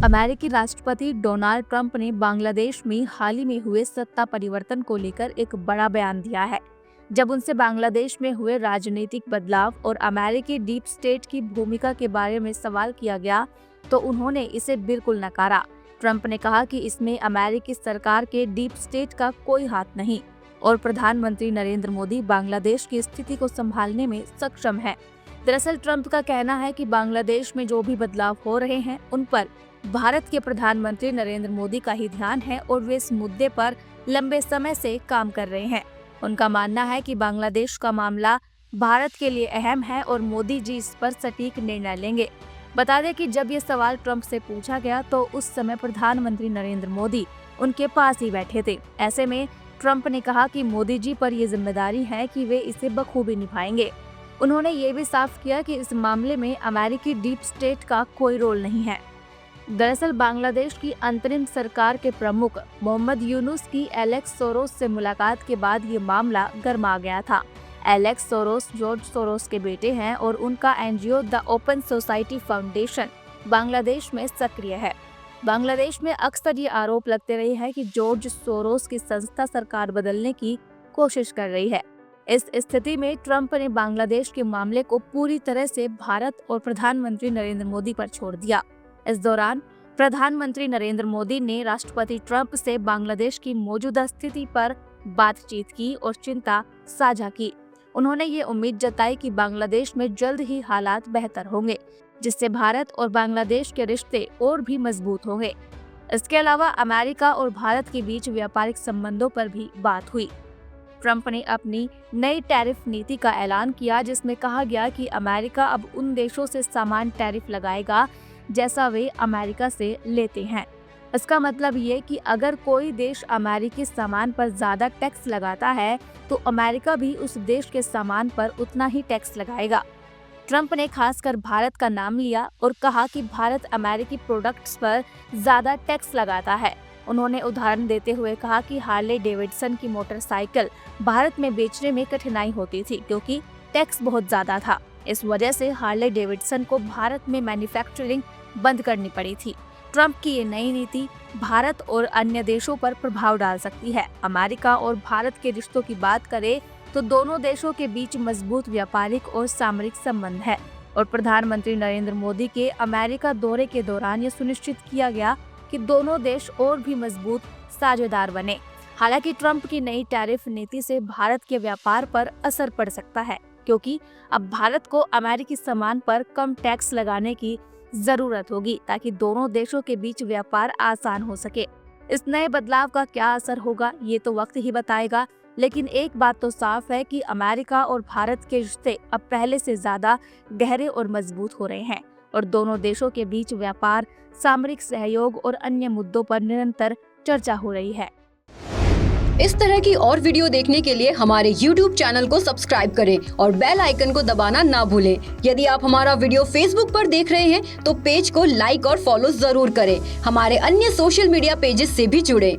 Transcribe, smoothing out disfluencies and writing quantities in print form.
अमेरिकी राष्ट्रपति Donald Trump ने बांग्लादेश में हाल ही में हुए सत्ता परिवर्तन को लेकर एक बड़ा बयान दिया है। जब उनसे बांग्लादेश में हुए राजनीतिक बदलाव और अमेरिकी डीप स्टेट की भूमिका के बारे में सवाल किया गया तो उन्होंने इसे बिल्कुल नकारा। ट्रंप ने कहा कि इसमें अमेरिकी सरकार के डीप स्टेट का कोई हाथ नहीं और प्रधानमंत्री नरेंद्र मोदी बांग्लादेश की स्थिति को संभालने में सक्षम है। दरअसल ट्रंप का कहना है कि बांग्लादेश में जो भी बदलाव हो रहे हैं उन पर भारत के प्रधानमंत्री नरेंद्र मोदी का ही ध्यान है और वे इस मुद्दे पर लंबे समय से काम कर रहे हैं। उनका मानना है कि बांग्लादेश का मामला भारत के लिए अहम है और मोदी जी इस पर सटीक निर्णय लेंगे। बता दें कि जब ये सवाल ट्रंप से पूछा गया तो उस समय प्रधानमंत्री नरेंद्र मोदी उनके पास ही बैठे थे। ऐसे में ट्रंप ने कहा कि मोदी जी पर ये जिम्मेदारी है कि वे इसे बखूबी निभाएंगे। उन्होंने ये भी साफ किया कि इस मामले में अमेरिकी डीप स्टेट का कोई रोल नहीं है। दरअसल बांग्लादेश की अंतरिम सरकार के प्रमुख मोहम्मद यूनुस की एलेक्स सोरोस से मुलाकात के बाद ये मामला गर्मा गया था। एलेक्स सोरोस जॉर्ज सोरोस के बेटे हैं और उनका NGO the open society foundation Bangladesh में सक्रिय है। बांग्लादेश में अक्सर ये आरोप लगते रहे हैं कि जॉर्ज सोरोस की संस्था सरकार बदलने की कोशिश कर रही है। इस स्थिति में ट्रंप ने बांग्लादेश के मामले को पूरी तरह से भारत और प्रधानमंत्री नरेंद्र मोदी पर छोड़ दिया। इस दौरान प्रधानमंत्री नरेंद्र मोदी ने राष्ट्रपति ट्रंप से बांग्लादेश की मौजूदा स्थिति पर बातचीत की और चिंता साझा की। उन्होंने ये उम्मीद जताई कि बांग्लादेश में जल्द ही हालात बेहतर होंगे, जिससे भारत और बांग्लादेश के रिश्ते और भी मजबूत होंगे। इसके अलावा अमेरिका और भारत के बीच व्यापारिक संबंधों पर भी बात हुई। ट्रंप ने अपनी नई टैरिफ नीति का ऐलान किया, जिसमें कहा गया कि अमेरिका अब उन देशों से समान टैरिफ लगाएगा जैसा वे अमेरिका से लेते हैं। इसका मतलब ये कि अगर कोई देश अमेरिकी सामान पर ज्यादा टैक्स लगाता है तो अमेरिका भी उस देश के सामान पर उतना ही टैक्स लगाएगा। ट्रंप ने खासकर भारत का नाम लिया और कहा कि भारत अमेरिकी प्रोडक्ट्स पर ज्यादा टैक्स लगाता है। उन्होंने उदाहरण देते हुए कहा कि हार्ले डेविडसन की मोटरसाइकिल भारत में बेचने में कठिनाई होती थी क्योंकि टैक्स बहुत ज्यादा था। इस वजह से हार्ले डेविडसन को भारत में मैन्युफैक्चरिंग बंद करनी पड़ी थी। ट्रंप की ये नई नीति भारत और अन्य देशों पर प्रभाव डाल सकती है। अमेरिका और भारत के रिश्तों की बात करें तो दोनों देशों के बीच मजबूत व्यापारिक और सामरिक संबंध है और प्रधानमंत्री नरेंद्र मोदी के अमेरिका दौरे के दौरान ये सुनिश्चित किया गया कि दोनों देश और भी मजबूत साझेदार बने। हालांकि ट्रंप की नई टैरिफ नीति से भारत के व्यापार पर असर पड़ सकता है क्योंकि अब भारत को अमेरिकी सामान पर कम टैक्स लगाने की जरूरत होगी ताकि दोनों देशों के बीच व्यापार आसान हो सके। इस नए बदलाव का क्या असर होगा ये तो वक्त ही बताएगा, लेकिन एक बात तो साफ है कि अमेरिका और भारत के रिश्ते अब पहले से ज्यादा गहरे और मजबूत हो रहे हैं और दोनों देशों के बीच व्यापार, सामरिक सहयोग और अन्य मुद्दों पर निरंतर चर्चा हो रही है। इस तरह की और वीडियो देखने के लिए हमारे YouTube चैनल को सब्सक्राइब करें और बेल आइकन को दबाना ना भूलें। यदि आप हमारा वीडियो Facebook पर देख रहे हैं तो पेज को लाइक और फॉलो जरूर करें। हमारे अन्य सोशल मीडिया पेजेस से भी जुड़ें।